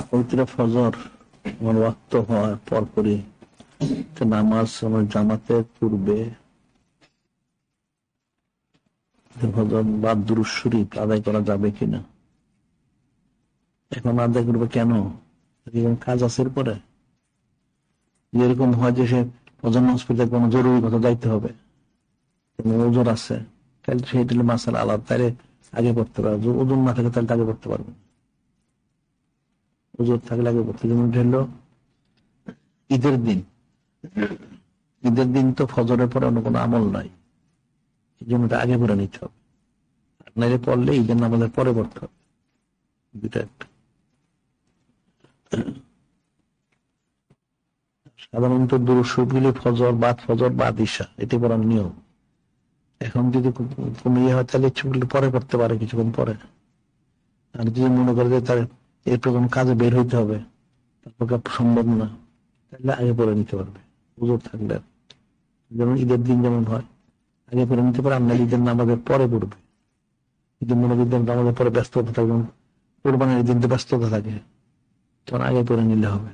পবিত্র ফজর আমার ওয়াক্ত হওয়ার পরপরই নামাজ আমার জামাতের পূর্বে ফজর বা দুরূদ শরীফ আদায় করা যাবে কিনা? এখন আদায় করবে কেন? কাজ আছে এরপরে? যেরকম হয় যে সে ফজর নামাজ পড়তে কোনো জরুরি কথা যাইতে হবে, ওজোর আছে, তাহলে সেটা মাসাল আলাদা, তাহলে আগে পড়তে পারবে। ওজন না থাকে তাহলে আগে পড়তে পারবে, ওজোর থাকলে আগে পড়তে। যেমন হলো ঈদের দিন, ঈদের দিন তো ফজরের পরে অন্য কোনো আমল নাই, এই জন্য আগে পড়ে নিতে হবে। নাইলে পড়লে ঈদের নামাজের পরে পড়তে হবে, দুটা একটা। সাধারণত দুরূদ শরীফ গুলি ফজর বাদ ঈশা এটি পড়ার নিয়ম। এখন যদি কমিয়ে হয় তাহলে ইচ্ছুগুলি পরে পড়তে পারে, কিছুক্ষণ পরে। আর যদি মনে করে যে তার এরপর কোনো কাজে বের হইতে হবে, তারপর সম্ভব না, তাহলে আগে পড়ে নিতে পারবে ওজোর থাকলে। যেমন ঈদের দিন যেমন হয় আগে পড়ে নিতে পারে, আমরা ঈদের নামাজের পরে পড়বে। ঈদের মনোবিদ্যার নামাজের পরে ব্যস্ততা থাকবে, কোরবানির দিন তো ব্যস্ততা থাকে, তখন আগে পড়ে নিলে হবে।